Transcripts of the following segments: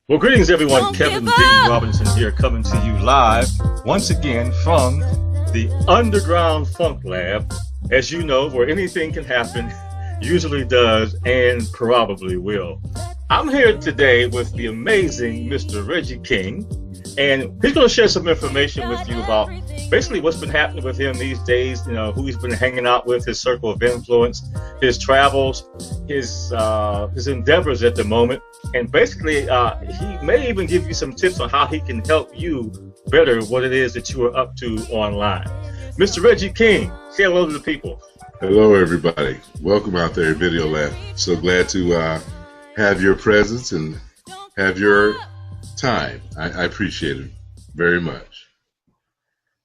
Well, greetings everyone. Kevin D. Robinson here, coming to you live once again from the Underground Funk Lab. As you know, where anything can happen, usually does, and probably will. I'm here today with the amazing Mr. Regi King, and he's going to share some information with you about basically what's been happening with him these days, who he's been hanging out with, his circle of influence, his travels, his endeavors at the moment. And basically, he may even give you some tips on how he can help you better what it is that you are up to online. Mr. Regi King, say hello to the people. Hello, everybody. Welcome out there in Video Land. So glad to have your presence and have your time. I appreciate it very much.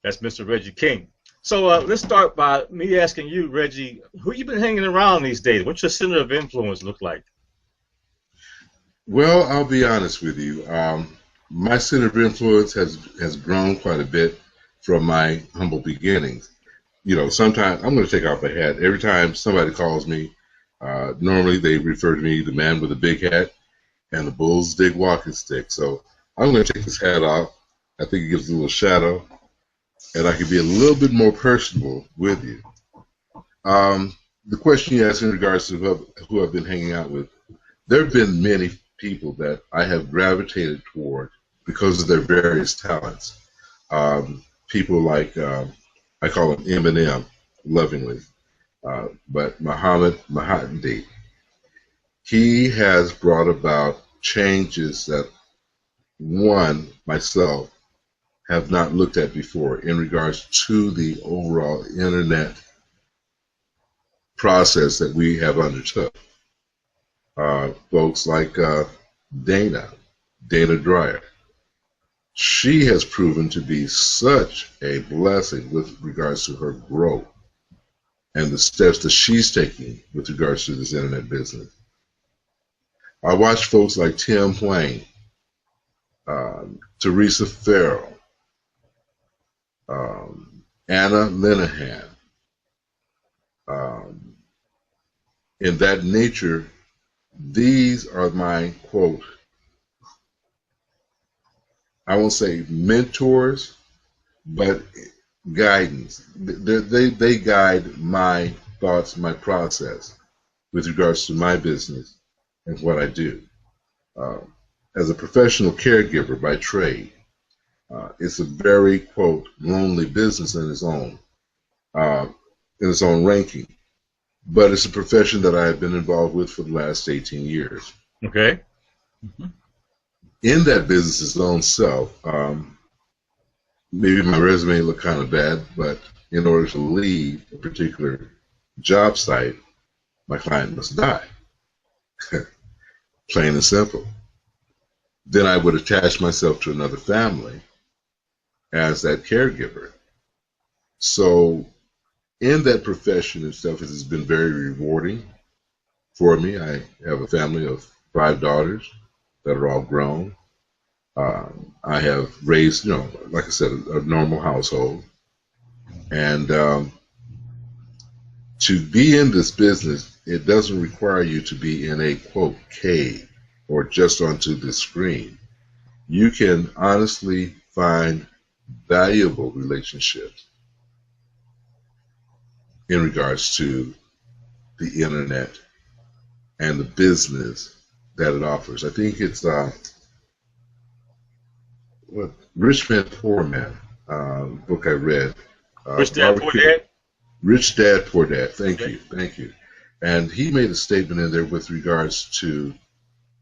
That's Mr. Regi King. So let's start by me asking you, Regi, who you been hanging around these days? What's your center of influence look like? Well, I'll be honest with you. My center of influence has grown quite a bit from my humble beginnings. Sometimes I'm going to take off a hat. Every time somebody calls me, normally they refer to me the man with the big hat and the bull's big walking stick. So I'm going to take this hat off. I think it gives a little shadow, and I can be a little bit more personable with you. The question you asked in regards to who I've been hanging out with, there have been many people that I have gravitated toward because of their various talents. People like, I call him Eminem lovingly, but Muhammad Mahdi. He has brought about changes that, myself, have not looked at before in regards to the overall internet process that we have undertook. Folks like Dana Dreyer. She has proven to be such a blessing with regards to her growth and the steps that she's taking with regards to this internet business. I watch folks like Tim Wayne, Teresa Farrell, Anna Linehan. In that nature, these are my, quote, I won't say mentors, but guidance. They guide my thoughts, my process with regards to my business and what I do. As a professional caregiver by trade, it's a very, quote, lonely business in its own ranking. But it's a profession that I have been involved with for the last 18 years. Okay. Mm-hmm. In that business's own self, maybe my resume looked kind of bad, but in order to leave a particular job site, my client must die. Plain and simple. Then I would attach myself to another family as that caregiver. So in that profession itself, it has been very rewarding for me. I have a family of 5 daughters that are all grown. I have raised, like I said, a normal household. And to be in this business, it doesn't require you to be in a, quote, cave or just onto the screen. You can honestly find valuable relationships in regards to the internet and the business that it offers. I think it's Rich Man, Poor Man book I read. Rich Dad, Poor Dad? Rich Dad, Poor Dad. Thank you. And he made a statement in there with regards to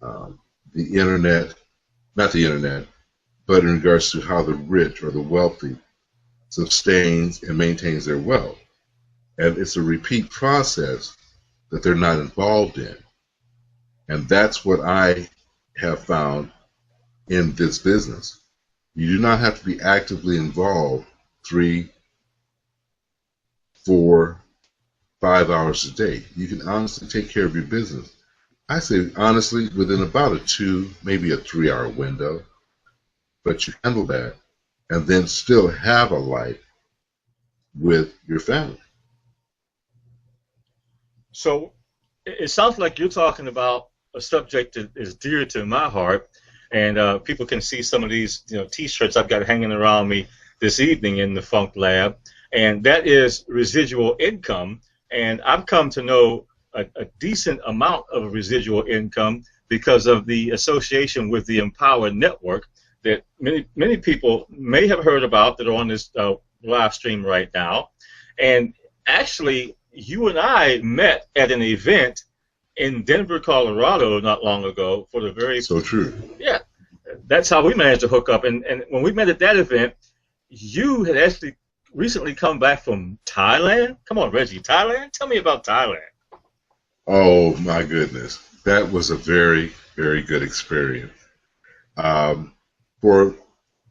the internet, not the internet, but in regards to how the rich or the wealthy sustains and maintains their wealth. And it's a repeat process that they're not involved in. And that's what I have found in this business. You do not have to be actively involved 3, 4, 5 hours a day. You can honestly take care of your business. I say honestly within about a 2, maybe a 3-hour window. But you handle that and then still have a life with your family. So it sounds like you're talking about a subject that is dear to my heart, And people can see some of these, T-shirts I've got hanging around me this evening in the Funk Lab, and that is residual income. And I've come to know a decent amount of residual income because of the association with the Empower Network that many people may have heard about that are on this live stream right now. And actually, you and I met at an event in Denver, Colorado, not long ago for the very So true. Yeah, that's how we managed to hook up. And when we met at that event, you had actually recently come back from Thailand. Come on, Reggie, Thailand? Tell me about Thailand. Oh my goodness, that was a very, very good experience. For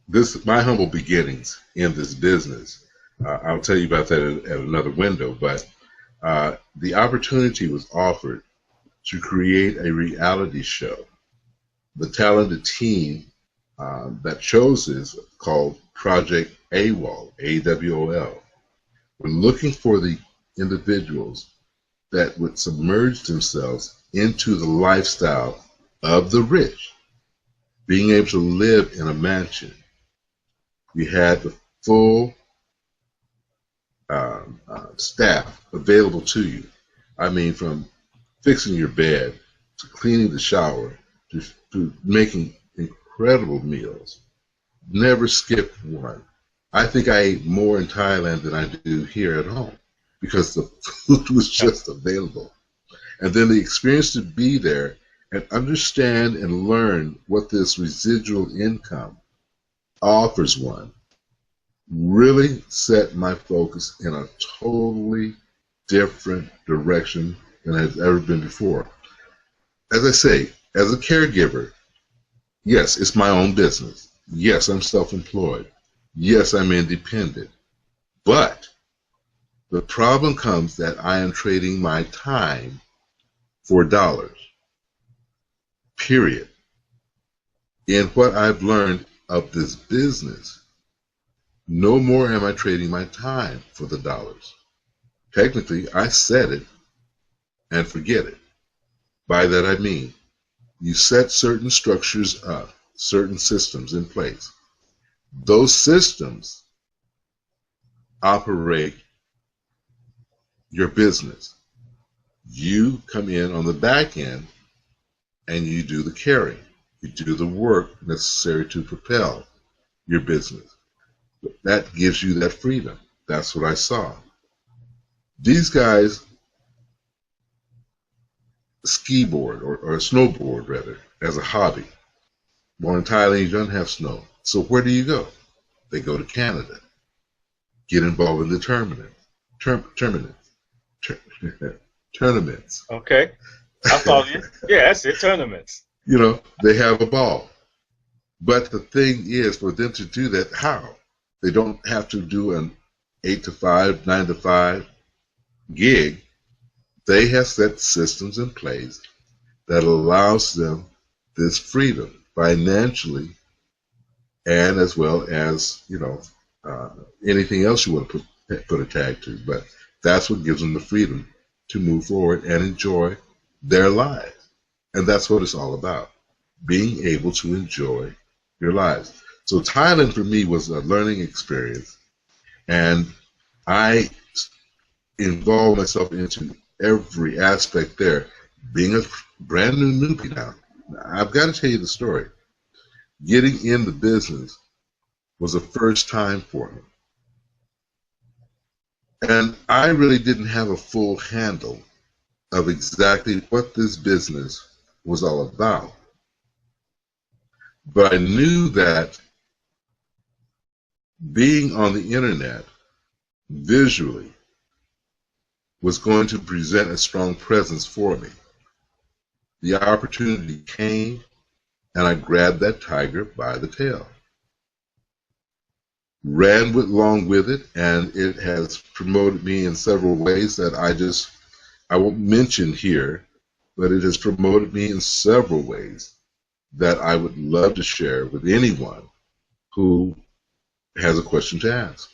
this, my humble beginnings in this business, I'll tell you about that at another window. But the opportunity was offered to create a reality show. The talented team that chose this, called Project AWOL, AWOL, were looking for the individuals that would submerge themselves into the lifestyle of the rich, being able to live in a mansion. We had the full staff available to you. I mean, from fixing your bed to cleaning the shower to making incredible meals. Never skipped one. I think I ate more in Thailand than I do here at home because the food was just available. And then the experience to be there and understand and learn what this residual income offers one really set my focus in a totally different direction than has ever been before. As I say, as a caregiver, yes, it's my own business. Yes, I'm self-employed. Yes, I'm independent. But the problem comes that I am trading my time for dollars, period. In what I've learned of this business, no more am I trading my time for the dollars. Technically, I set it and forget it. By that I mean, you set certain structures up, certain systems in place. Those systems operate your business. You come in on the back end and you do the carrying. You do the work necessary to propel your business. That gives you that freedom. That's what I saw. These guys ski board or snowboard rather as a hobby. Well, in Thailand you don't have snow. So where do you go? They go to Canada. Get involved in the tournaments. Okay, I follow you. Yeah, that's it, tournaments. You know, they have a ball. But the thing is, for them to do that, how? They don't have to do an 8 to 5, 9 to 5 gig. They have set systems in place that allows them this freedom financially and as well as, anything else you want to put a tag to. But that's what gives them the freedom to move forward and enjoy their lives. And that's what it's all about, being able to enjoy your lives. So Thailand for me was a learning experience, and I involved myself into every aspect there. Being a brand new newbie now, I've got to tell you the story. Getting in the business was the first time for me. And I really didn't have a full handle of exactly what this business was all about. But I knew that being on the internet visually was going to present a strong presence for me. The opportunity came, and I grabbed that tiger by the tail. Ran along with it, and it has promoted me in several ways that I won't mention here, but it has promoted me in several ways that I would love to share with anyone who has a question to ask.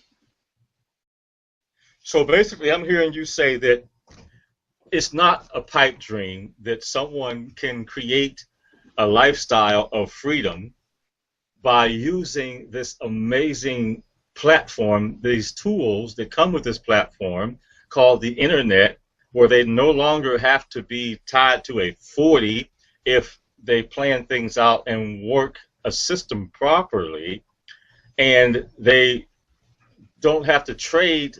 So basically, I'm hearing you say that it's not a pipe dream that someone can create a lifestyle of freedom by using this amazing platform, these tools that come with this platform called the internet, where they no longer have to be tied to a 40 if they plan things out and work a system properly, and they don't have to trade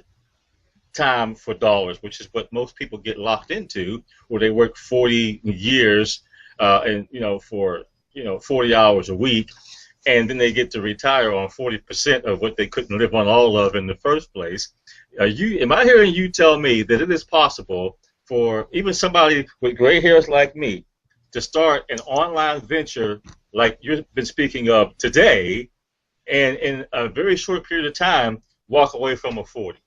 time for dollars, which is what most people get locked into, where they work 40 years and for 40 hours a week, and then they get to retire on 40% of what they couldn't live on all of in the first place. Am I hearing you tell me that it is possible for even somebody with gray hairs like me to start an online venture like you've been speaking of today, and in a very short period of time walk away from a 40?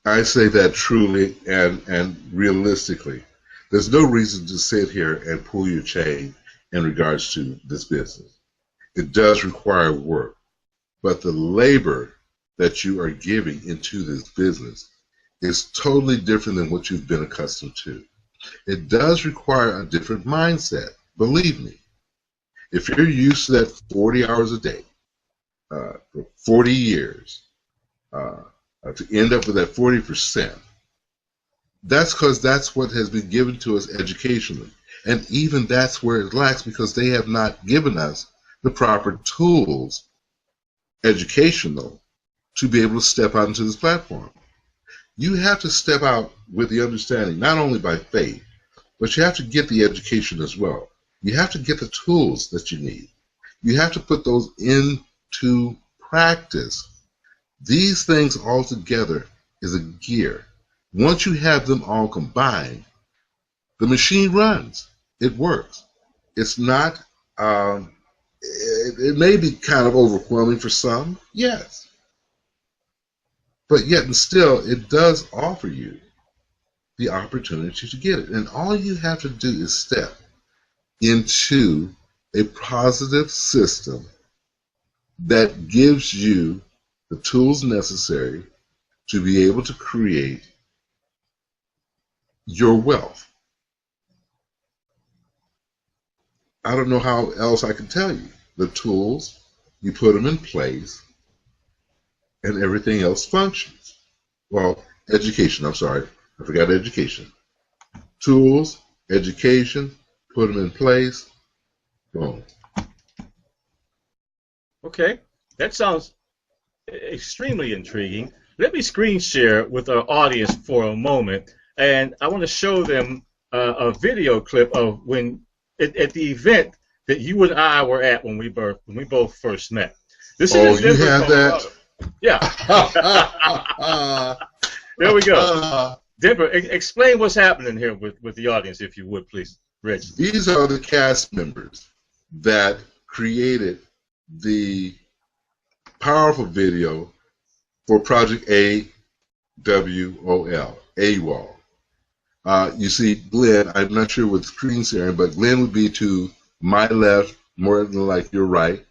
I say that truly and realistically. There's no reason to sit here and pull your chain in regards to this business. It does require work, but the labor that you are giving into this business is totally different than what you've been accustomed to. It does require a different mindset, believe me. If you're used to that 40 hours a day for 40 years, to end up with that 40%, that's because that's what has been given to us educationally. And even that's where it lacks, because they have not given us the proper tools, educational, to be able to step out into this platform. You have to step out with the understanding, not only by faith, but you have to get the education as well. You have to get the tools that you need. You have to put those into practice. These things all together is a gear. Once you have them all combined, the machine runs. It works. It's not, it may be kind of overwhelming for some, yes. But yet and still, it does offer you the opportunity to get it. And all you have to do is step into a positive system that gives you the tools necessary to be able to create your wealth. I don't know how else I can tell you. The tools, you put them in place, and everything else functions. Well, education, I'm sorry. I forgot education. Tools, education, put them in place, boom. Okay, that sounds extremely intriguing. Let me screen share with our audience for a moment, and I want to show them a video clip of when at the event that you and I were at when we both first met. This is you have that? Yeah. There we go. Denver, explain what's happening here with the audience, if you would, please, Reg. These are the cast members that created the powerful video for Project AWOL. You see Glenn, I'm not sure what screen sharing, but Glenn would be to my left, more than like your right.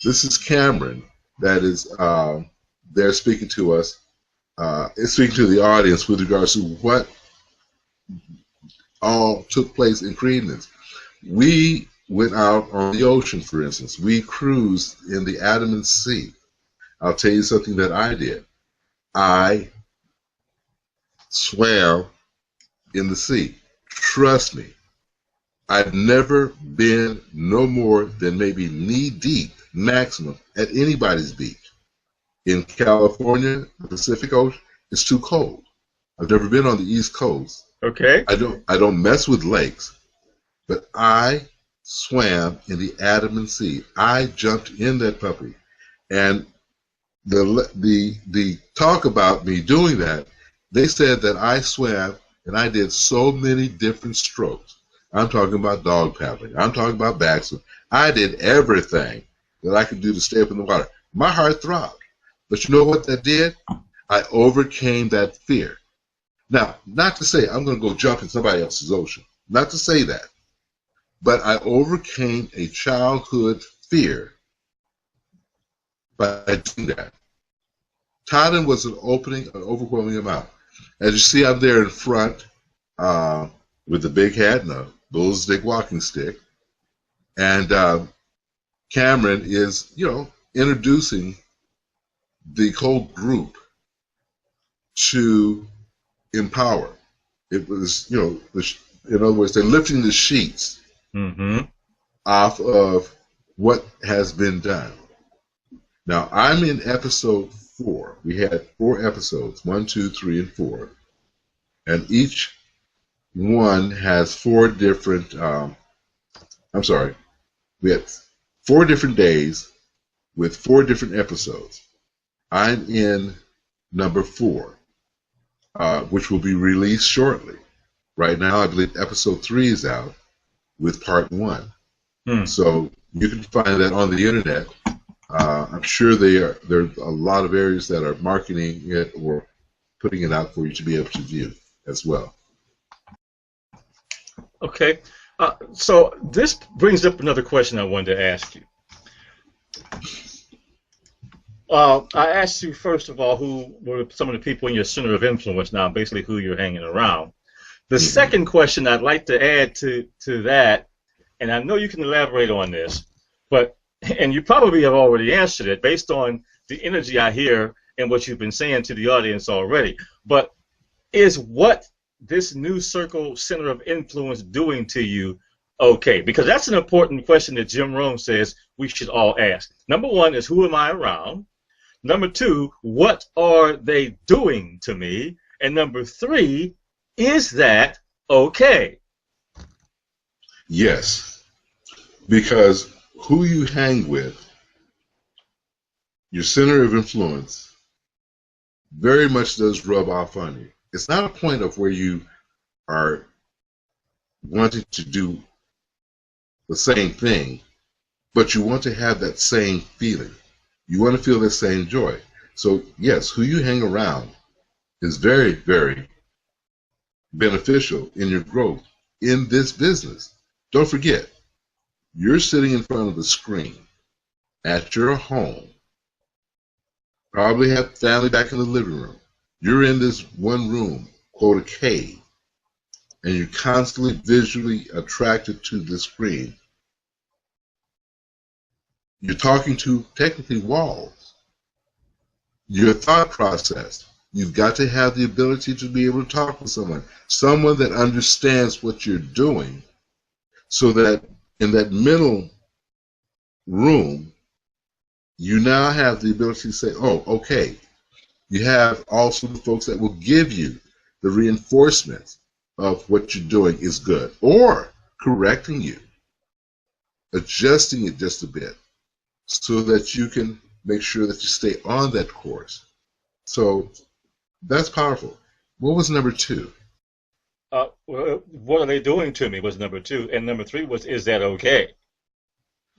This is Cameron, that is there speaking to us, speaking to the audience with regards to what all took place in creating this. We went out on the ocean, for instance. We cruised in the Andaman Sea. I'll tell you something that I did. I swam in the sea. Trust me, I've never been no more than maybe knee deep maximum at anybody's beach. In California, the Pacific Ocean, it's too cold. I've never been on the East Coast. Okay. I don't mess with lakes, but I swam in the Andaman Sea. I jumped in that puppy, and the talk about me doing that, they said that I swam and I did so many different strokes. I'm talking about dog paddling. I'm talking about backswim. I did everything that I could do to stay up in the water. My heart throbbed. But you know what that did? I overcame that fear. Now, not to say I'm going to go jump in somebody else's ocean. Not to say that. But I overcame a childhood fear by doing that. Thailand was an overwhelming amount. As you see, I'm there in front with the big hat and a bull's dick walking stick. And Cameron is, introducing the whole group to empower. It was, in other words, they're lifting the sheets off of what has been done. Now, I'm in episode 4. We had 4 episodes, 1, 2, 3, and 4. And each one has 4 different, we had 4 different days with 4 different episodes. I'm in number 4, which will be released shortly. Right now, I believe episode 3 is out with part 1. So you can find that on the internet. I'm sure there's a lot of areas that are marketing it or putting it out for you to be able to view as well. Okay. So this brings up another question I wanted to ask you. I asked you, first of all, who were some of the people in your center of influence now, basically who you're hanging around. The second question I'd like to add to that, and I know you can elaborate on this, and you probably have already answered it based on the energy I hear and what you've been saying to the audience already, but is what this new circle center of influence doing to you okay? Because that's an important question that Jim Rohn says we should all ask. Number 1 is, who am I around? Number 2, what are they doing to me? And number 3, is that okay? Yes, because who you hang with, your center of influence, very much does rub off on you. It's not a point of where you are wanting to do the same thing, but you want to have that same feeling. You want to feel that same joy. So yes, who you hang around is very, very beneficial in your growth in this business. Don't forget, you're sitting in front of a screen at your home, probably have family back in the living room. You're in this one room, quote, a cave, and you're constantly visually attracted to the screen. You're talking to technically walls. Your thought process, you've got to have the ability to be able to talk with someone that understands what you're doing, so that in that mental room, you now have the ability to say, oh, okay. You have also the folks that will give you the reinforcement of what you're doing is good, or correcting you, adjusting it just a bit, so that you can make sure that you stay on that course. So that's powerful. What was number 2? Well, what are they doing to me was number 2, and number 3 was, is that okay?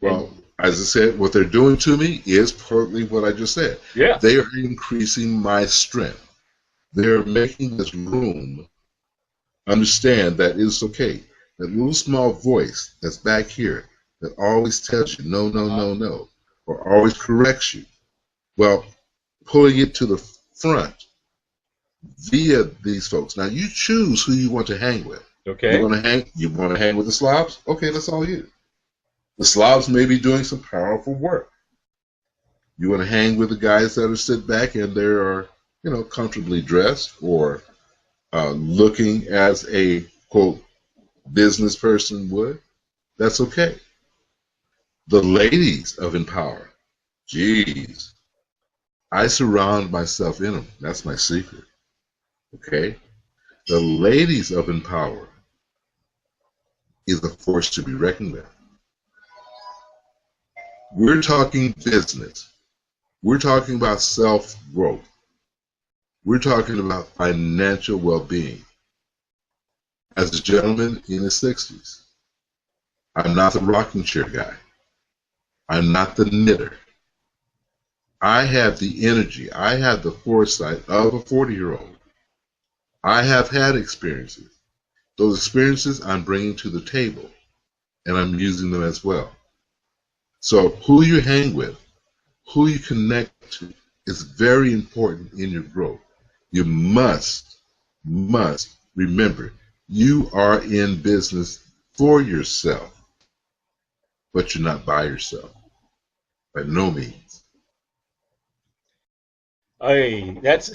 Well, as I said, what they're doing to me is partly what I just said. Yeah. They are increasing my strength. They're making this room understand that it's okay. That little small voice that's back here that always tells you no, no, no, no, or always corrects you. Well, pulling it to the front via these folks. Now you choose who you want to hang with. Okay. You want to hang with the slobs? Okay, that's all you. The slobs may be doing some powerful work. You want to hang with the guys that are sit back and they are, comfortably dressed or looking as a, quote, business person would. That's okay. The ladies of Empower, geez, I surround myself in them. That's my secret. Okay? The ladies of Empower is a force to be reckoned with. We're talking business. We're talking about self-growth. We're talking about financial well-being. As a gentleman in his 60s, I'm not the rocking chair guy. I'm not the knitter. I have the energy. I have the foresight of a 40-year-old. I have had experiences. Those experiences I'm bringing to the table, and I'm using them as well. So who you hang with, who you connect to, is very important in your growth. You must remember, you are in business for yourself. but you're not by yourself. By no means. Hey, that's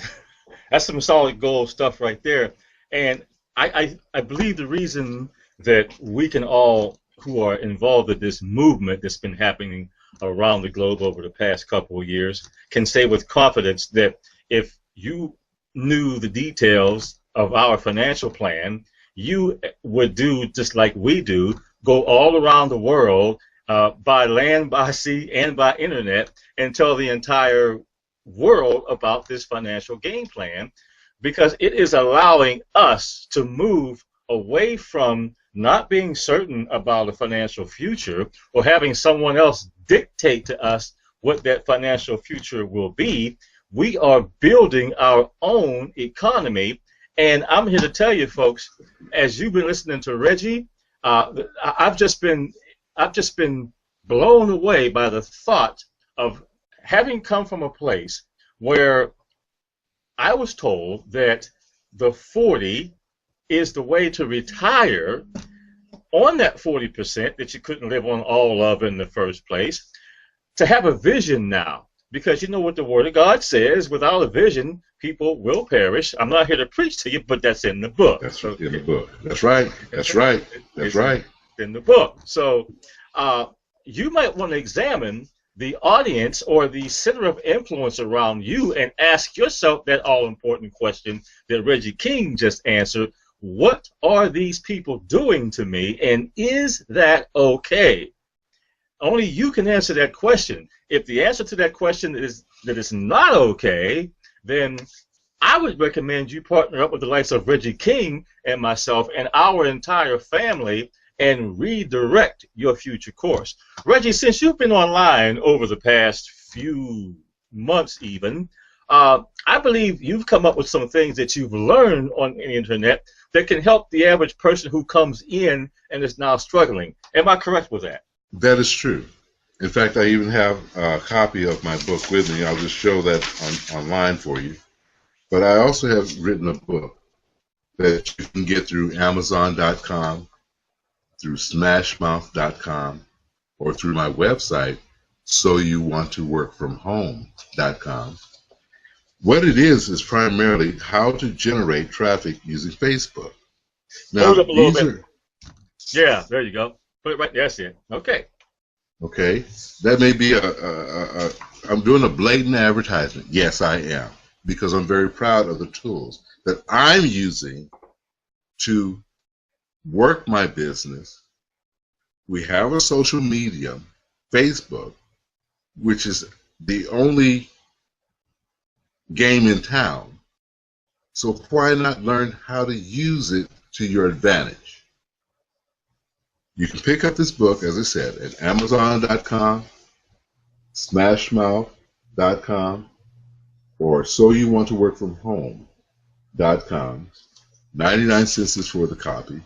some solid gold stuff right there. And I believe the reason that we can all who are involved in this movement that's been happening around the globe over the past couple of years can say with confidence that if you knew the details of our financial plan, you would do just like we do, go all around the world by land, by sea, and by internet and tell the entire world about this financial game plan, because it is allowing us to move away from not being certain about a financial future or having someone else dictate to us what that financial future will be. We are building our own economy, and I'm here to tell you, folks, as you've been listening to Reggie, I've just been blown away by the thought of having come from a place where I was told that the 40 is the way to retire on that 40% that you couldn't live on all of in the first place, to have a vision now. Because you know what the Word of God says, without a vision, people will perish. I'm not here to preach to you, but that's in the book. That's in the book. That's right. That's right. That's right. In the book. So you might want to examine the audience or the center of influence around you and ask yourself that all-important question that Regi King just answered. What are these people doing to me, and is that okay? Only you can answer that question. If the answer to that question is that it's not okay, then I would recommend you partner up with the likes of Regi King and myself and our entire family and redirect your future course. Reggie, since you've been online over the past few months even, I believe you've come up with some things that you've learned on the internet that can help the average person who comes in and is now struggling. Am I correct with that? That is true. In fact, I even have a copy of my book with me. I'll just show that online for you. But I also have written a book that you can get through Amazon.com, through Smashmouth.com, or through my website, SoYouWantToWorkFromHome.com. What it is primarily how to generate traffic using Facebook. Now, hold up a little bit. Yeah, there you go. Put it right there. That's it. Okay. Okay. That may be I'm doing a blatant advertisement. Yes, I am. Because I'm very proud of the tools that I'm using to work my business. We have a social media, Facebook, which is the only game in town. So why not learn how to use it to your advantage? You can pick up this book, as I said, at Amazon.com, Smashmouth.com, or SoYouWantToWorkFromHome.com. 99 cents is for the copy.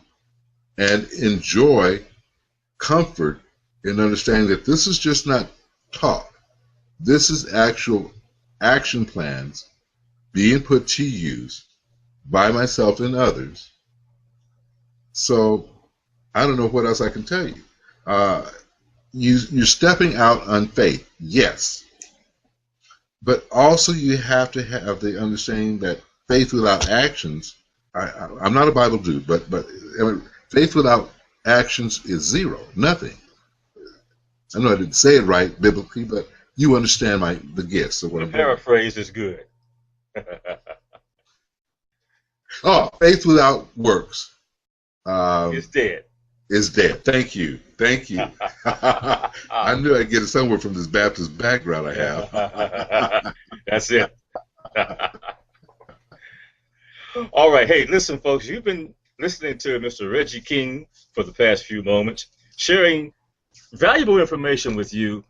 And enjoy comfort in understanding that this is just not talk. This is actual action plans being put to use by myself and others. So I don't know what else I can tell you. You're stepping out on faith, yes. But also you have to have the understanding that faith without actions, I'm not a Bible dude, but faith without actions is zero, nothing. I know I didn't say it right biblically, but you understand the gist of what I'm doing. Paraphrase is good. Oh, faith without works is dead. Is dead. Thank you. Thank you. I knew I'd get it somewhere from this Baptist background I have. That's it. All right. Hey, listen, folks. You've been listening to Mr. Regi King for the past few moments, sharing valuable information with you,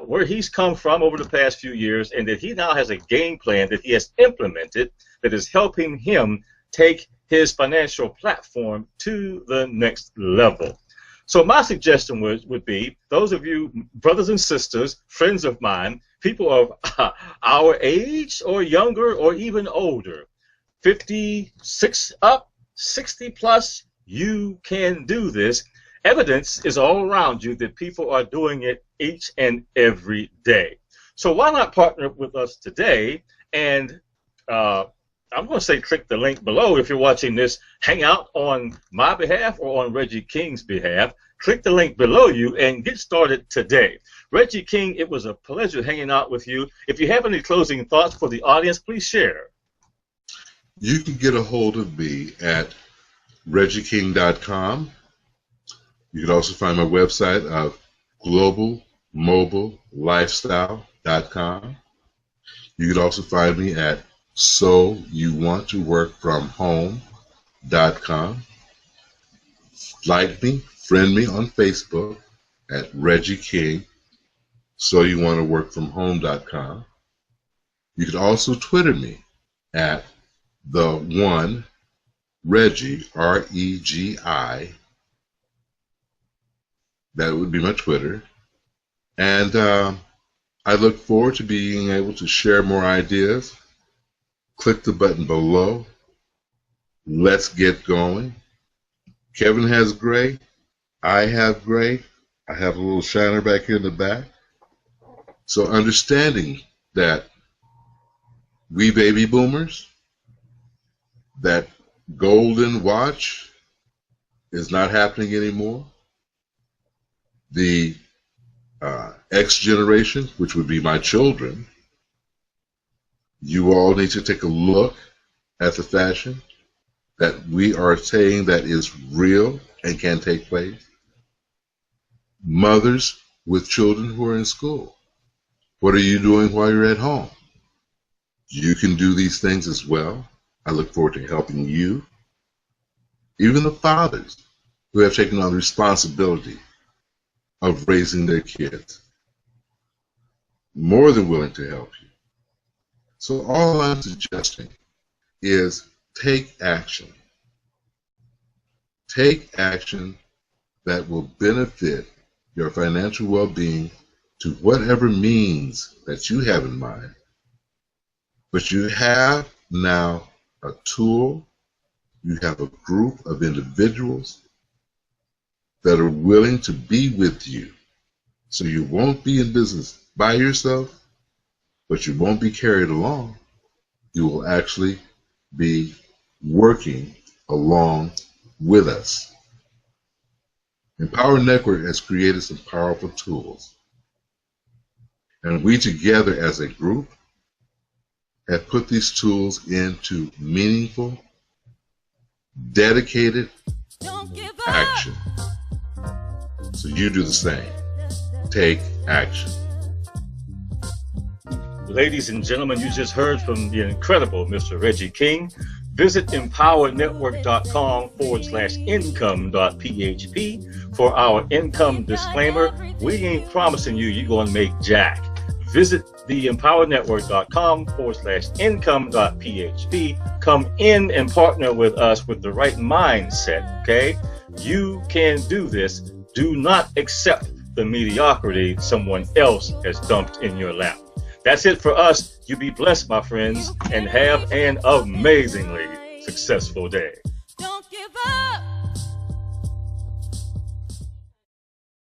where he's come from over the past few years, and that he now has a game plan that he has implemented that is helping him take his financial platform to the next level. So my suggestion would be, those of you brothers and sisters, friends of mine, people of our age or younger or even older, 56 up, 60 plus, you can do this. Evidence is all around you that people are doing it each and every day. So why not partner with us today? And I'm going to say click the link below if you're watching this. Hang out on my behalf or on Regi King's behalf. Click the link below you and get started today. Regi King, it was a pleasure hanging out with you. If you have any closing thoughts for the audience, please share. You can get a hold of me at regiking.com. You can also find my website of globalmobilelifestyle.com. You can also find me at soyouwanttoworkfromhome.com. Like me, friend me on Facebook at Regi King, soyouwanttoworkfromhome.com. You can also Twitter me at the one Regi, R-E-G-I. That would be my Twitter. And I look forward to being able to share more ideas. Click the button below. Let's get going. Kevin has gray. I have gray. I have a little shiner back here in the back. So understanding that we baby boomers, that golden watch is not happening anymore. The X generation, which would be my children, you all need to take a look at the fashion that we are saying that is real and can take place. Mothers with children who are in school, what are you doing while you're at home? You can do these things as well. I look forward to helping you. Even the fathers who have taken on the responsibility of raising their kids, more than willing to help you. So all I'm suggesting is take action. Take action that will benefit your financial well-being to whatever means that you have in mind. But you have now a tool, you have a group of individuals that are willing to be with you. So you won't be in business by yourself, but you won't be carried along. You will actually be working along with us. Empower Network has created some powerful tools. And we together as a group have put these tools into meaningful, dedicated action. So you do the same. Take action. Ladies and gentlemen, you just heard from the incredible Mr. Regi King. Visit empowernetwork.com/income.php for our income disclaimer. We ain't promising you're going to make jack. Visit the empowernetwork.com/income.php. Come in and partner with us with the right mindset, okay? You can do this. Do not accept the mediocrity someone else has dumped in your lap. That's it for us. You be blessed, my friends, and have an amazingly successful day.